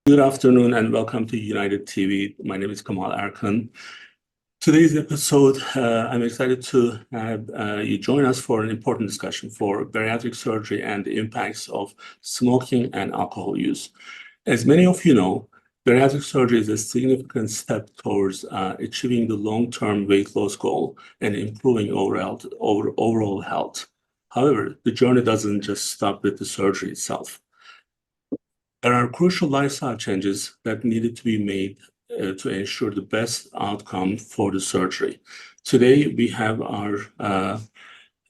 Good afternoon and welcome to United TV. My name is Kemal Erkan. Today's episode, I'm excited to have you join us for an important discussion for bariatric surgery and the impacts of smoking and alcohol use. As many of you know, bariatric surgery is a significant step towards achieving the long-term weight loss goal and improving overall health. However, the journey doesn't just stop with the surgery itself. There are crucial lifestyle changes that needed to be made to ensure the best outcome for the surgery. Today, we have our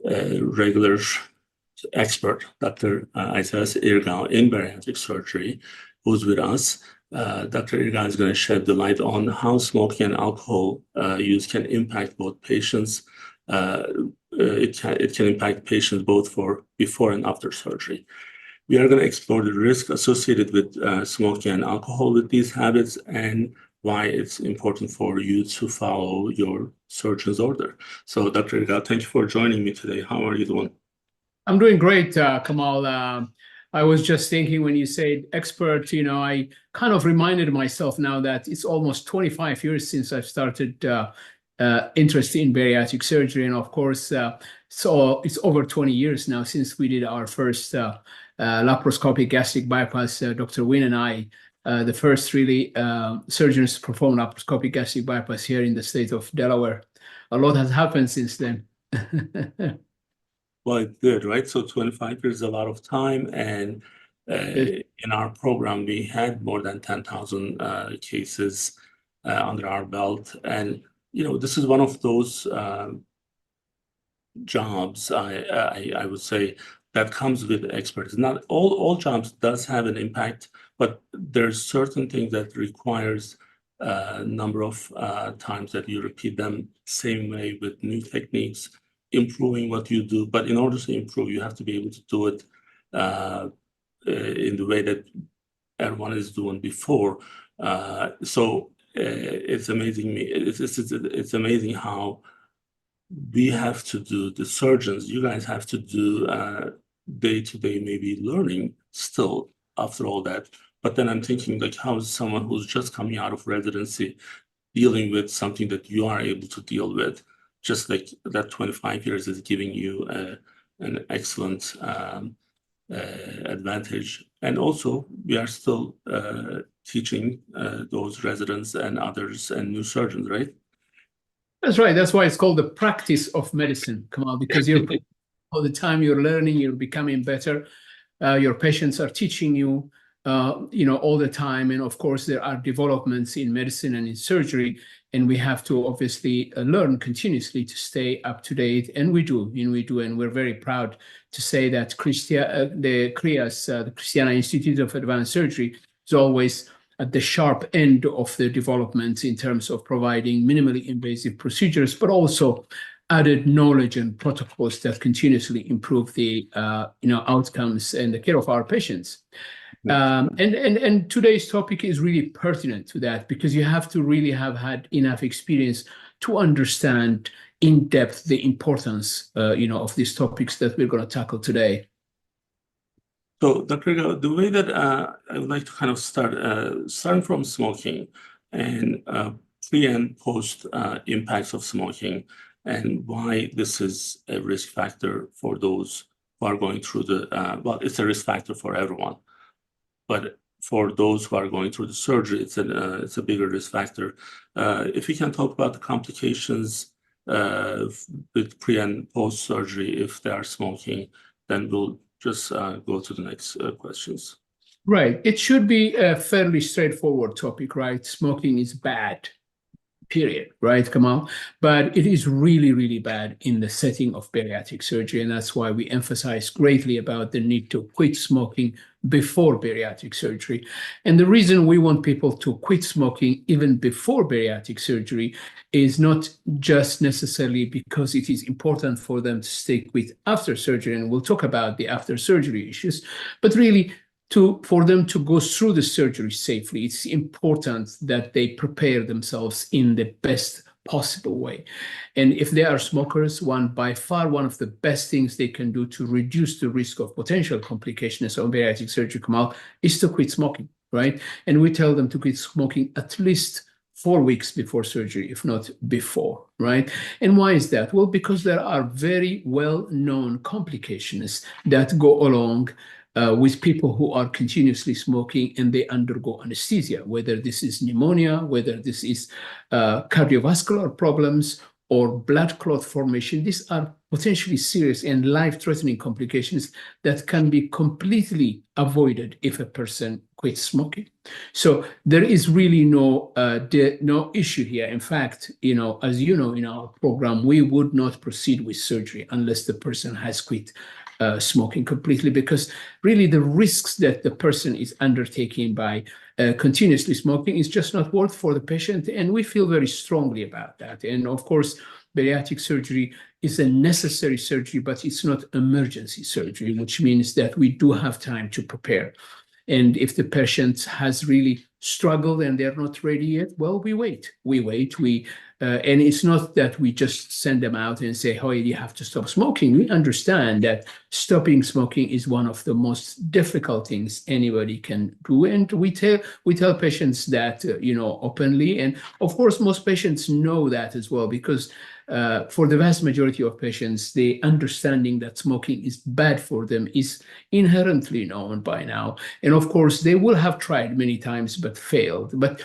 regular expert, Dr. Isaias Irgau in bariatric surgery, who's with us. Dr. Irgau is going to shed the light on how smoking and alcohol use can impact both patients. It can impact patients both for before and after surgery. We are going to explore the risk associated with smoking and alcohol with these habits and why it's important for you to follow your surgeon's order. So, Dr. Irgau, thank you for joining me today. How are you doing? I'm doing great, Kamal. I was just thinking when you said expert, I kind of reminded myself now that it's almost 25 years since I've started interest in bariatric surgery. And of course, so it's over 20 years now since we did our first laparoscopic gastric bypass, Dr. Wynn and I, the first really surgeons to perform laparoscopic gastric bypass here in the state of Delaware. A lot has happened since then. Well, it did, right? So 25 years is a lot of time. And in our program, we had more than 10,000 cases under our belt. And, this is one of those jobs, I would say, that comes with expertise. Not all jobs does have an impact, but there's certain things that requires a number of times that you repeat them same way with new techniques, improving what you do. But in order to improve, you have to be able to do it in the way that everyone is doing before. So it's amazing. It's amazing how we have to do, the surgeons, you guys have to do day-to-day maybe learning still after all that. But then I'm thinking, like, how is someone who's just coming out of residency dealing with something that you are able to deal with? Just like that 25 years is giving you an excellent advantage. And also, we are still teaching those residents and others and new surgeons, right? That's right. That's why it's called the practice of medicine, Kamal, because you're all the time you're learning, you're becoming better. Your patients are teaching you, all the time. And of course, there are developments in medicine and in surgery, and we have to obviously learn continuously to stay up to date. And we do, and we're very proud to say that the CHRIAS, the Christiana Institute of Advanced Surgery, is always at the sharp end of the development in terms of providing minimally invasive procedures, but also added knowledge and protocols that continuously improve the outcomes and the care of our patients. And today's topic is really pertinent to that, because you have to really have had enough experience to understand in depth the importance of these topics that we're going to tackle today. So, Dr. Irgau, the way that I would like to kind of starting from smoking and pre and post impacts of smoking, and why this is a risk factor for those who are going through well, it's a risk factor for everyone, but for those who are going through the surgery, it's a bigger risk factor. If we can talk about the complications with pre and post surgery, if they are smoking, then we'll just go to the next questions. Right. It should be a fairly straightforward topic, right? Smoking is bad, period, right, Kamal? But it is really, really bad in the setting of bariatric surgery. And that's why we emphasize greatly about the need to quit smoking before bariatric surgery. And the reason we want people to quit smoking even before bariatric surgery is not just necessarily because it is important for them to stay quit after surgery, and we'll talk about the after surgery issues, but really for them to go through the surgery safely. It's important that they prepare themselves in the best possible way. And if they are smokers, by far one of the best things they can do to reduce the risk of potential complications of bariatric surgery, Kamal, is to quit smoking. right? And we tell them to quit smoking at least 4 weeks before surgery, if not before, right? And why is that? Well, because there are very well-known complications that go along with people who are continuously smoking and they undergo anesthesia, whether this is pneumonia, whether this is cardiovascular problems or blood clot formation. These are potentially serious and life-threatening complications that can be completely avoided if a person quits smoking. So there is really no issue here. In fact, as you know, in our program, we would not proceed with surgery unless the person has quit smoking completely, because really the risks that the person is undertaking by continuously smoking is just not worth for the patient, and we feel very strongly about that. And of course, bariatric surgery is a necessary surgery, but it's not emergency surgery, which means that we do have time to prepare. And if the patient has really struggled and they're not ready yet, well, we wait. And it's not that we just send them out and say, oh, you have to stop smoking. We understand that stopping smoking is one of the most difficult things anybody can do. And we tell patients that, openly. And of course, most patients know that as well, because for the vast majority of patients, the understanding that smoking is bad for them is inherently known by now. And of course, they will have tried many times but failed. But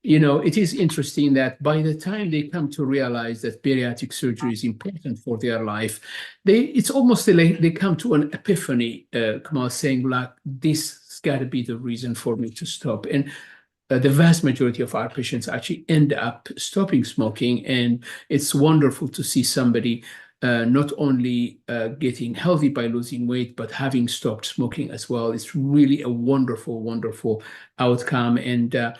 it is interesting that by the time they come to realize that bariatric surgery is important for their life, it's almost like they come to an epiphany, Kemal, saying, like, this has got to be the reason for me to stop. And the vast majority of our patients actually end up stopping smoking. And it's wonderful to see somebody not only getting healthy by losing weight, but having stopped smoking as well. It's really a wonderful, wonderful outcome. And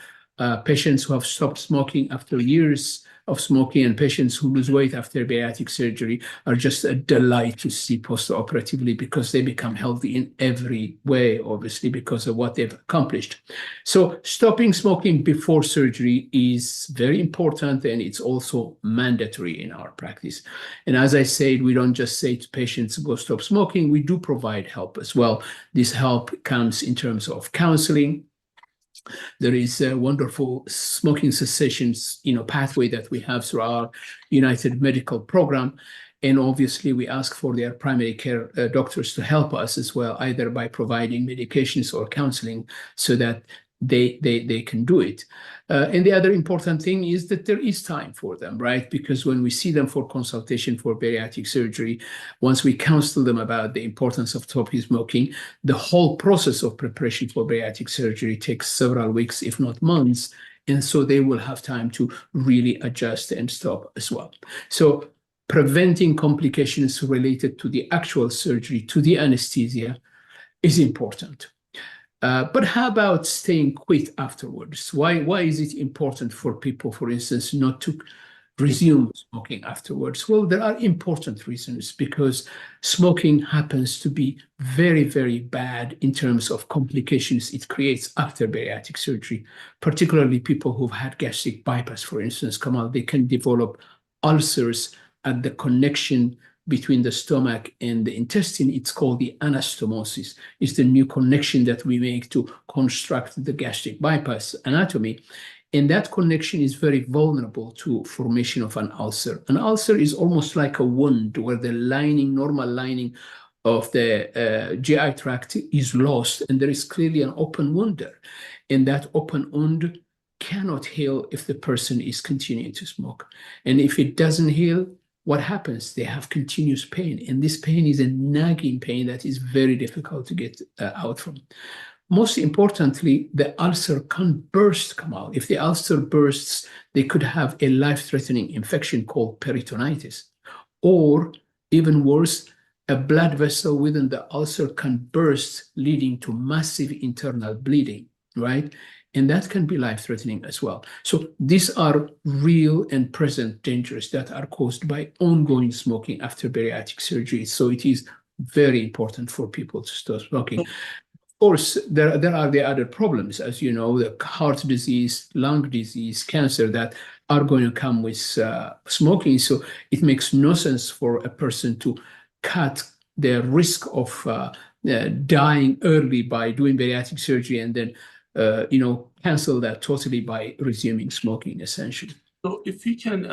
patients who have stopped smoking after years of smoking and patients who lose weight after bariatric surgery are just a delight to see post-operatively, because they become healthy in every way, obviously, because of what they've accomplished. So stopping smoking before surgery is very important, and it's also mandatory in our practice. And as I said, we don't just say to patients, go stop smoking. We do provide help as well. This help comes in terms of counseling. There is a wonderful smoking cessation, pathway that we have through our United Medical Program. And obviously, we ask for their primary care doctors to help us as well, either by providing medications or counseling, so that they can do it. And the other important thing is that there is time for them, right? Because when we see them for consultation for bariatric surgery, once we counsel them about the importance of stopping smoking, the whole process of preparation for bariatric surgery takes several weeks, if not months. And so they will have time to really adjust and stop as well. So preventing complications related to the actual surgery, to the anesthesia, is important. But how about staying quit afterwards? Why is it important for people, for instance, not to resume smoking afterwards? Well, there are important reasons, because smoking happens to be very, very bad in terms of complications it creates after bariatric surgery, particularly people who've had gastric bypass, for instance, Kemal. They can develop ulcers at the connection between the stomach and the intestine. It's called the anastomosis. It's the new connection that we make to construct the gastric bypass anatomy. And that connection is very vulnerable to formation of an ulcer. An ulcer is almost like a wound where the normal lining of the GI tract is lost, and there is clearly an open wound there. And that open wound cannot heal if the person is continuing to smoke. And if it doesn't heal, what happens? They have continuous pain, and this pain is a nagging pain that is very difficult to get out from. Most importantly, the ulcer can burst, Kemal. If the ulcer bursts, they could have a life-threatening infection called peritonitis. Or even worse, a blood vessel within the ulcer can burst, leading to massive internal bleeding, right? And that can be life-threatening as well. So these are real and present dangers that are caused by ongoing smoking after bariatric surgery. So it is very important for people to stop smoking. Of course, there are the other problems, as you know, the heart disease, lung disease, cancer, that are going to come with smoking. So it makes no sense for a person to cut their risk of dying early by doing bariatric surgery and then cancel that totally by resuming smoking, essentially. So if you can,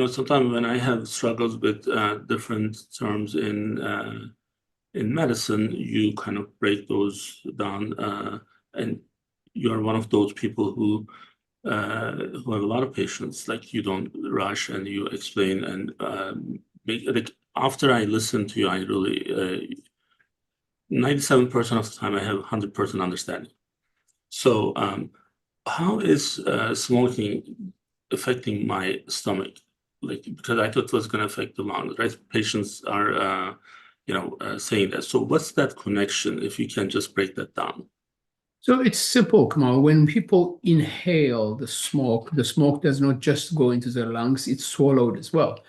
sometimes when I have struggles with different terms in medicine, you kind of break those down, and you're one of those people who have a lot of patience. Like you don't rush and you explain and like after I listen to you, I really 97% of the time I have 100% understanding. So how is smoking affecting my stomach? Like, because I thought it was going to affect the lungs, right? Patients are, saying that. So what's that connection, if you can just break that down? So it's simple, Kamal. When people inhale the smoke does not just go into their lungs, it's swallowed as well.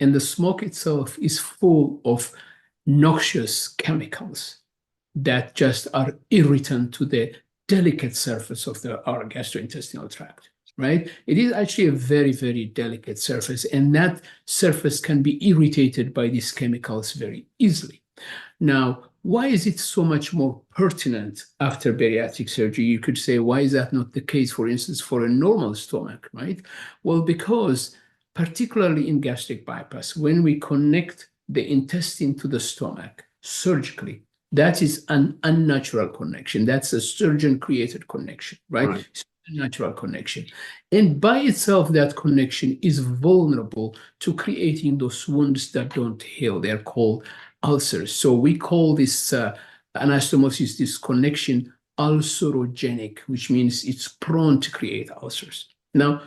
And the smoke itself is full of noxious chemicals that just are irritant to the delicate surface of our gastrointestinal tract, right? It is actually a very, very delicate surface, and that surface can be irritated by these chemicals very easily. Now, why is it so much more pertinent after bariatric surgery? You could say, why is that not the case, for instance, for a normal stomach, right? Well, because particularly in gastric bypass, when we connect the intestine to the stomach surgically, that is an unnatural connection. That's a surgeon-created connection, right? Right. It's a natural connection. And by itself, that connection is vulnerable to creating those wounds that don't heal. They're called ulcers. So we call this anastomosis, this connection, ulcerogenic, which means it's prone to create ulcers. Now,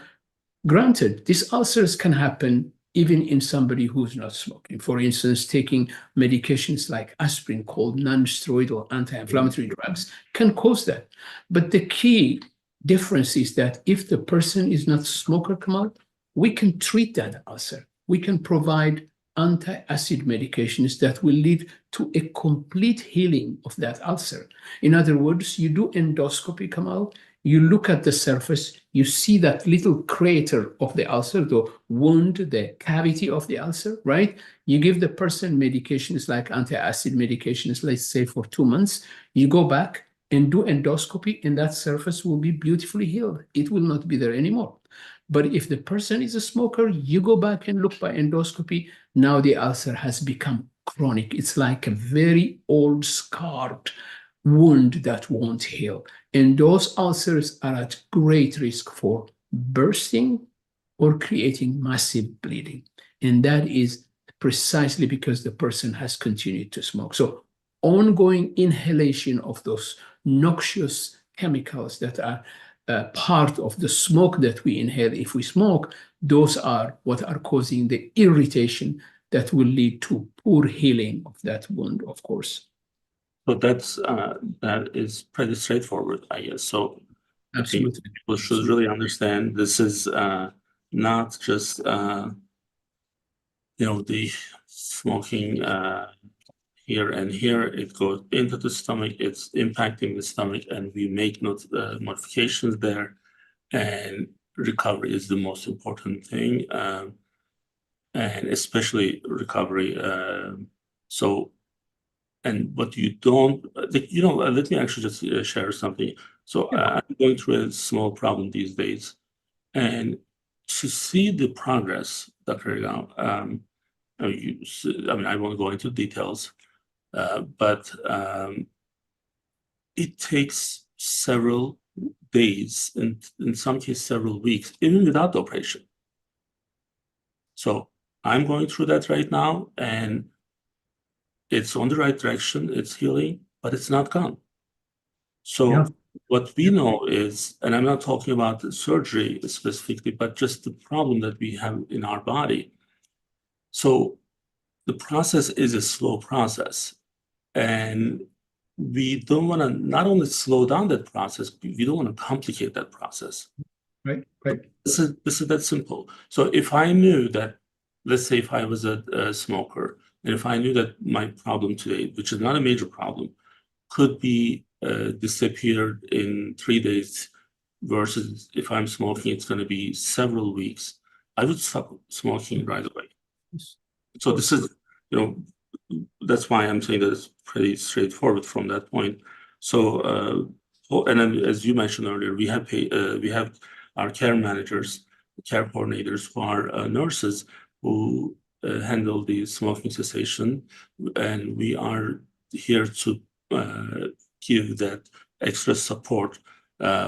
granted, these ulcers can happen even in somebody who's not smoking. For instance, taking medications like aspirin, called non-steroidal anti-inflammatory drugs, can cause that. But the key difference is that if the person is not a smoker, Kamal, we can treat that ulcer. We can provide anti-acid medications that will lead to a complete healing of that ulcer. In other words, you do endoscopy, Kamal, you look at the surface, you see that little crater of the ulcer, the wound, the cavity of the ulcer, right? You give the person medications like anti-acid medications, let's say for 2 months. You go back and do endoscopy, and that surface will be beautifully healed. It will not be there anymore. But if the person is a smoker, you go back and look by endoscopy. Now the ulcer has become chronic. It's like a very old scarred wound that won't heal. And those ulcers are at great risk for bursting or creating massive bleeding. And that is precisely because the person has continued to smoke. So ongoing inhalation of those noxious chemicals that are part of the smoke that we inhale if we smoke, those are what are causing the irritation that will lead to poor healing of that wound, of course. So that is pretty straightforward, I guess. So I think Absolutely. people should really understand this is not just the smoking here and here. It goes into the stomach. It's impacting the stomach, and we make modifications there. And recovery is the most important thing, and especially recovery. And what you don't, let me actually just share something. So Yeah. I'm going through a small problem these days, and to see the progress, Dr. Irgau, I won't go into details, but it takes several days, and in some cases several weeks, even without the operation. So I'm going through that right now, and it's on the right direction, it's healing, but it's not gone. So Yeah. what we know is, and I'm not talking about the surgery specifically, but just the problem that we have in our body. So the process is a slow process, and we don't want to not only slow down that process, we don't want to complicate that process. Right. This is that simple. So if I knew that, let's say if I was a smoker, and if I knew that my problem today, which is not a major problem, could be disappeared in 3 days, versus if I'm smoking, it's going to be several weeks, I would stop smoking right away. So this is, that's why I'm saying that it's pretty straightforward from that point. So Oh, and then, as you mentioned earlier, we have our care managers, care coordinators who are nurses who handle the smoking cessation, and we are here to give that extra support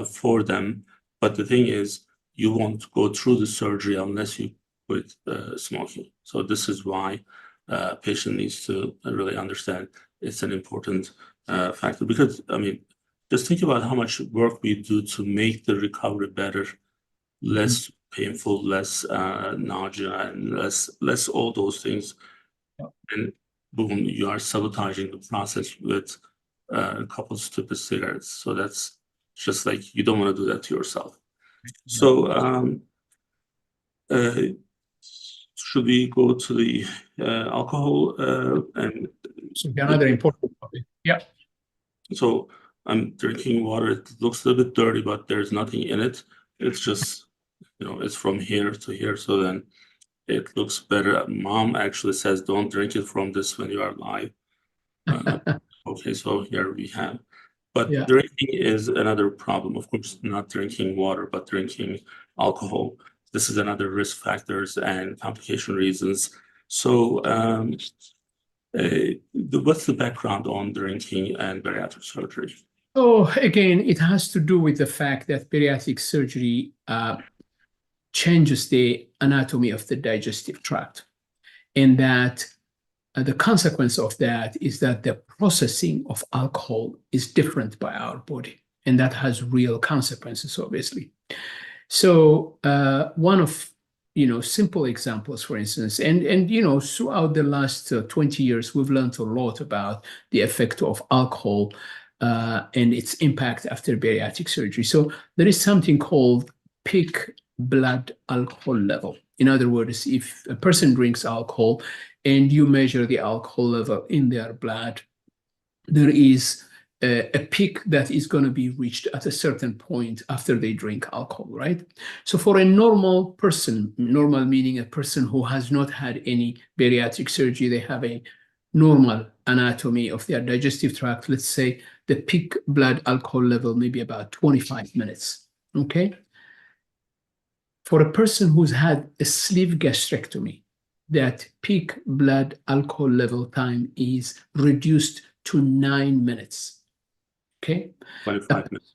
for them. But the thing is, you won't go through the surgery unless you quit smoking. So this is why patient needs to really understand it's an important factor, because I mean, just think about how much work we do to make the recovery better, less painful, less nausea, and less all those things. And boom, you are sabotaging the process with a couple of stupid cigarettes. So that's just like, you don't want to do that to yourself. So should we go to the alcohol and So another important topic. Yeah. so I'm drinking water. It looks a little bit dirty, but there's nothing in it. It's just, it's from here to here. So then it looks better. Mom actually says, don't drink it from this when you are live. Okay, so here we have. But Yeah. drinking is another problem. Of course, not drinking water, but drinking alcohol. This is another risk factors and complication reasons. So what's the background on drinking and bariatric surgery? So again, it has to do with the fact that bariatric surgery changes the anatomy of the digestive tract, and that the consequence of that is that the processing of alcohol is different by our body, and that has real consequences, obviously. So one of simple examples, for instance, and throughout the last 20 years, we've learned a lot about the effect of alcohol and its impact after bariatric surgery. So there is something called peak blood alcohol level. In other words, if a person drinks alcohol and you measure the alcohol level in their blood, there is a peak that is going to be reached at a certain point after they drink alcohol, right? So for a normal person, normal meaning a person who has not had any bariatric surgery, they have a normal anatomy of their digestive tract, let's say the peak blood alcohol level may be about 25 minutes, okay? For a person who's had a sleeve gastrectomy, that peak blood alcohol level time is reduced to 9 minutes. Okay? 25 minutes.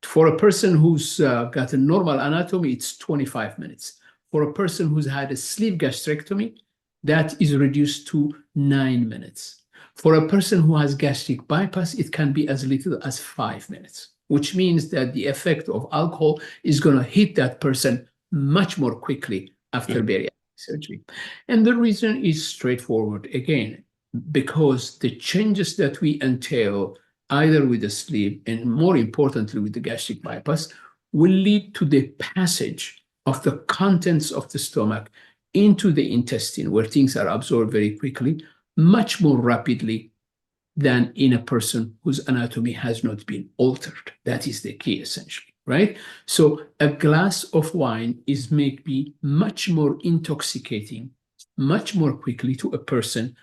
For a person who's got a normal anatomy, it's 25 minutes. For a person who's had a sleeve gastrectomy, that is reduced to 9 minutes. For a person who has gastric bypass, it can be as little as 5 minutes, which means that the effect of alcohol is going to hit that person much more quickly after bariatric surgery. And the reason is straightforward, again, because the changes that we entail, either with the sleeve and more importantly with the gastric bypass, will lead to the passage of the contents of the stomach into the intestine, where things are absorbed very quickly, much more rapidly than in a person whose anatomy has not been altered. That is the key, essentially, right? So a glass of wine is maybe much more intoxicating, much more quickly to a person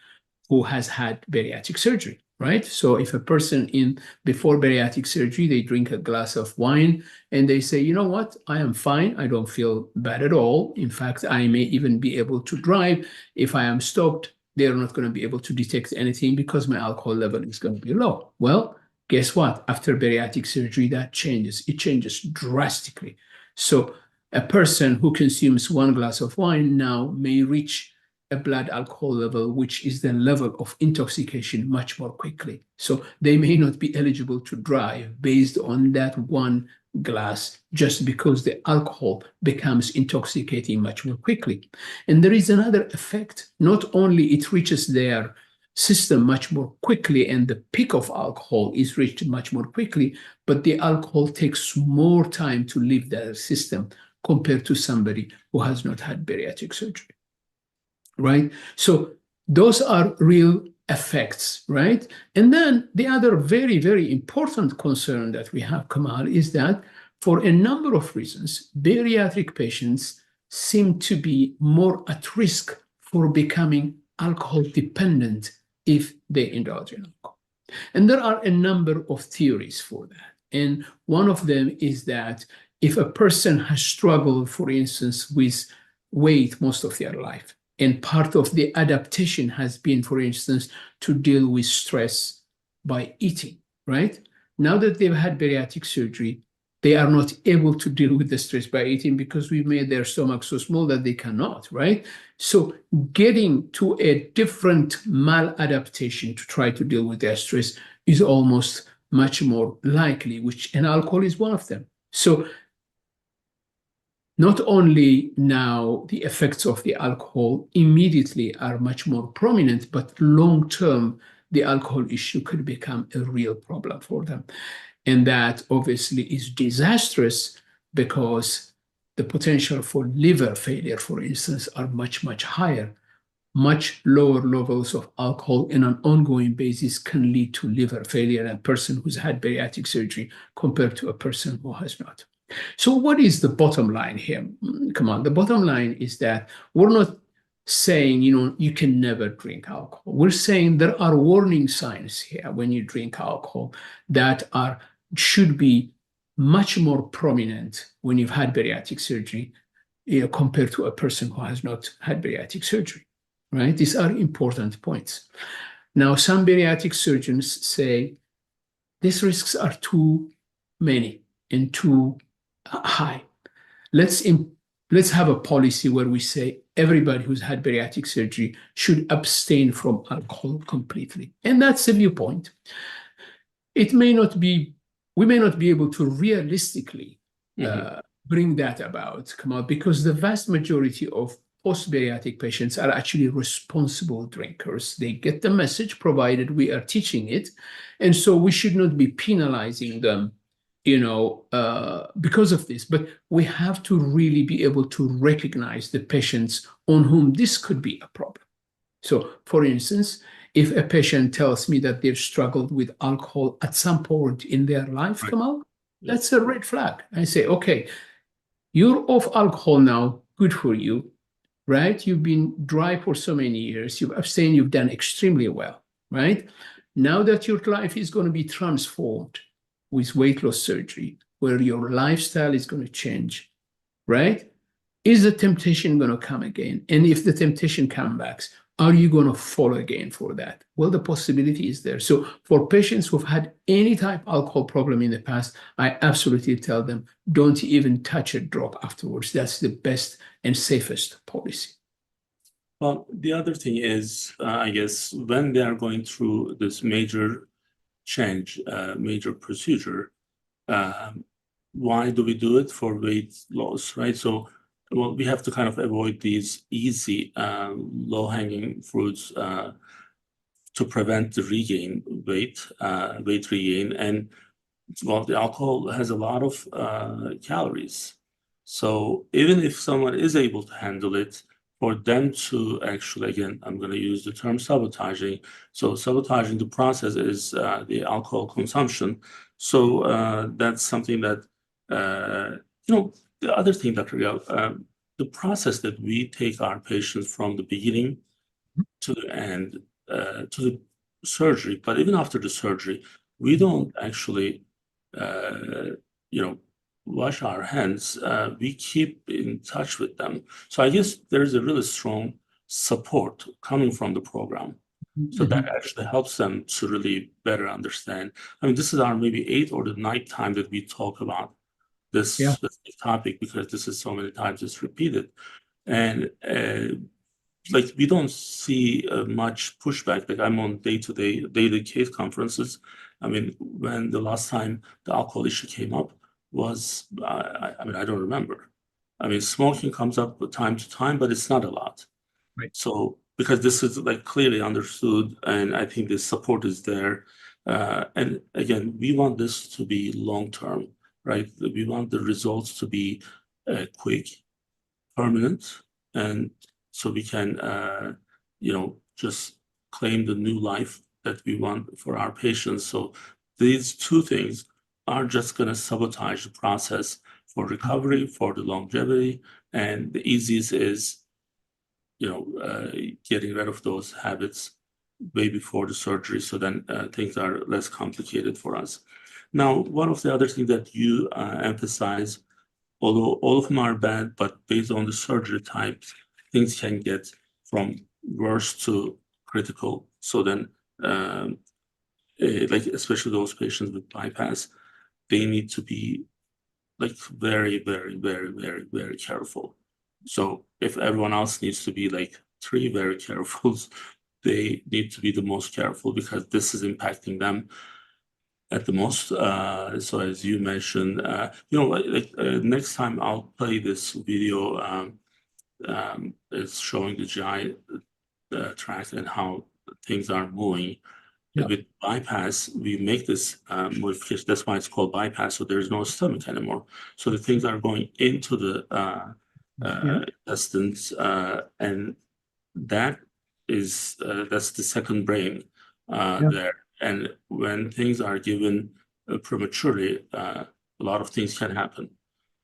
who has had bariatric surgery, right? So if a person before bariatric surgery, they drink a glass of wine and they say, you know what, I am fine. I don't feel bad at all. In fact, I may even be able to drive. If I am stopped, they're not going to be able to detect anything because my alcohol level is going to be low. Well, guess what? After bariatric surgery, that changes. It changes drastically. So a person who consumes 1 glass of wine now may reach a blood alcohol level, which is the level of intoxication, much more quickly. So they may not be eligible to drive based on that 1 glass, just because the alcohol becomes intoxicating much more quickly. And there is another effect. Not only it reaches their system much more quickly and the peak of alcohol is reached much more quickly, but the alcohol takes more time to leave their system compared to somebody who has not had bariatric surgery. Right? So those are real effects, right? And then the other very, very important concern that we have, Kemal, is that for a number of reasons, bariatric patients seem to be more at risk for becoming alcohol dependent if they indulge in alcohol. And there are a number of theories for that. And one of them is that if a person has struggled, for instance, with weight most of their life, and part of the adaptation has been, for instance, to deal with stress by eating, right? Now that they've had bariatric surgery, they are not able to deal with the stress by eating because we made their stomach so small that they cannot, right? So getting to a different maladaptation to try to deal with their stress is almost much more likely, and alcohol is one of them. So not only now the effects of the alcohol immediately are much more prominent, but long-term, the alcohol issue could become a real problem for them. And that obviously is disastrous because the potential for liver failure, for instance, are much, much higher. Much lower levels of alcohol in an ongoing basis can lead to liver failure in a person who's had bariatric surgery compared to a person who has not. So what is the bottom line here? Come on, the bottom line is that we're not saying, you can never drink alcohol. We're saying there are warning signs here when you drink alcohol that should be much more prominent when you've had bariatric surgery, compared to a person who has not had bariatric surgery, right? These are important points. Now, some bariatric surgeons say these risks are too many and too high. Let's have a policy where we say everybody who's had bariatric surgery should abstain from alcohol completely. And that's a viewpoint. We may not be able to realistically bring that about, Kemal, because the vast majority of post-bariatric patients are actually responsible drinkers. They get the message provided we are teaching it. And so we should not be penalizing them because of this, but we have to really be able to recognize the patients on whom this could be a problem. So, for instance, if a patient tells me that they've struggled with alcohol at some point in their life, right, Kemal, that's a red flag. I say, okay, you're off alcohol now, good for you, right? You've been dry for so many years, you've abstained, you've done extremely well, right? Now that your life is going to be transformed with weight loss surgery, where your lifestyle is going to change, right? Is the temptation going to come again? And if the temptation comes back, are you going to fall again for that? Well, the possibility is there. So for patients who've had any type of alcohol problem in the past, I absolutely tell them, don't even touch a drop afterwards. That's the best and safest policy. Well, the other thing is, I guess, when they are going through this major change, major procedure, why do we do it? For weight loss, right? So, well, we have to kind of avoid these easy, low-hanging fruits to prevent the weight regain. And, well, the alcohol has a lot of calories. So even if someone is able to handle it, for them to actually, again, I'm going to use the term sabotaging. So sabotaging the process is the alcohol consumption. So that's something that, the other thing, Dr. Yao, the process that we take our patients from the beginning to the end, to the surgery, but even after the surgery, we don't actually, wash our hands. We keep in touch with them. So I guess there's a really strong support coming from the program. So that actually helps them to really better understand. I mean, this is our maybe 8th or the 9th time that we talk about this specific topic, because this is so many times it's repeated. And we don't see much pushback. Like, I'm on daily case conferences. I mean, when the last time the alcohol issue came up was, I don't remember. I mean, smoking comes up from time to time, but it's not a lot. Right. So, because this is clearly understood, and I think the support is there. And again, we want this to be long-term, right? We want the results to be quick, permanent, and so we can, just claim the new life that we want for our patients. So these two things are just going to sabotage the process for recovery, for the longevity, and the easiest is, getting rid of those habits way before the surgery, so then things are less complicated for us. Now, one of the other things that you emphasize, although all of them are bad, but based on the surgery types, things can get from worse to critical. So then, like especially those patients with bypass, they need to be like very, very, very, very, very careful. So if everyone else needs to be like three very careful, they need to be the most careful because this is impacting them at the most. So as you mentioned, next time I'll play this video. It's showing the GI tract and how things are moving. Yeah. With bypass, we make this modification. That's why it's called bypass. So there's no stomach anymore. So the things are going into the intestines, and that is that's the second brain there. And when things are given prematurely, a lot of things can happen.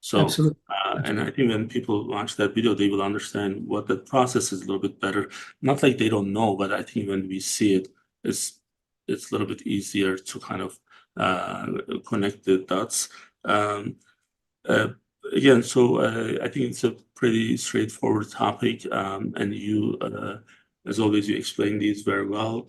So, Absolutely. and I think when people watch that video, they will understand what the process is a little bit better. Not like they don't know, but I think when we see it, it's a little bit easier to kind of connect the dots. Again, so I think it's a pretty straightforward topic, and you, as always, you explain these very well,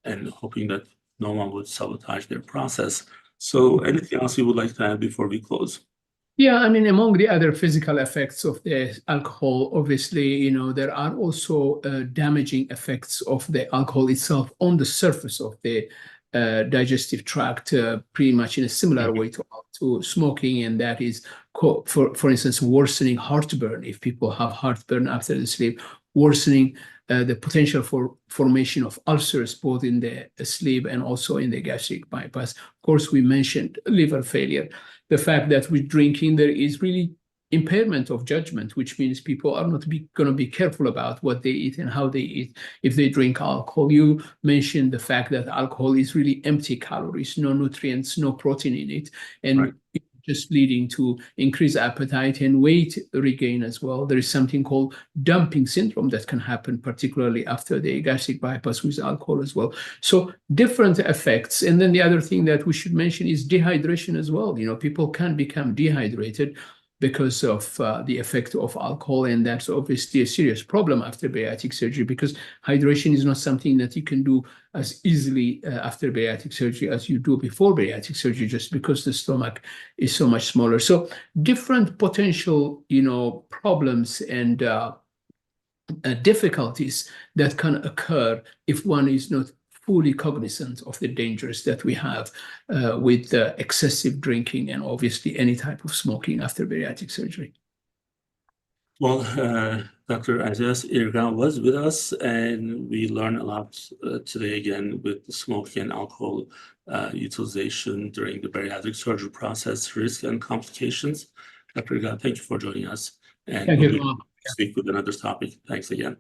and hoping that no one would sabotage their process. So anything else you would like to add before we close? Yeah, I mean, among the other physical effects of the alcohol, obviously, there are also damaging effects of the alcohol itself on the surface of the digestive tract, pretty much in a similar way to smoking, and that is, for instance, worsening heartburn. If people have heartburn after the sleep, worsening the potential for formation of ulcers both in the sleep and also in the gastric bypass. Of course, we mentioned liver failure. The fact that with drinking there is really impairment of judgment, which means people are not going to be careful about what they eat and how they eat if they drink alcohol. You mentioned the fact that alcohol is really empty calories, no nutrients, no protein in it, and just leading to increased appetite and weight regain as well. There is something called dumping syndrome that can happen, particularly after the gastric bypass with alcohol as well. So different effects. And then the other thing that we should mention is dehydration as well. People can become dehydrated because of the effect of alcohol, and that's obviously a serious problem after bariatric surgery, because hydration is not something that you can do as easily after bariatric surgery as you do before bariatric surgery, just because the stomach is so much smaller. So different potential, problems and difficulties that can occur if one is not fully cognizant of the dangers that we have with excessive drinking and obviously any type of smoking after bariatric surgery. Well, Dr. Isaias Irgau was with us, and we learned a lot today again with the smoking and alcohol utilization during the bariatric surgery process, risk and complications. Dr. Irgau, thank you for joining us. And Thank you. we'll speak with another topic. Thanks again.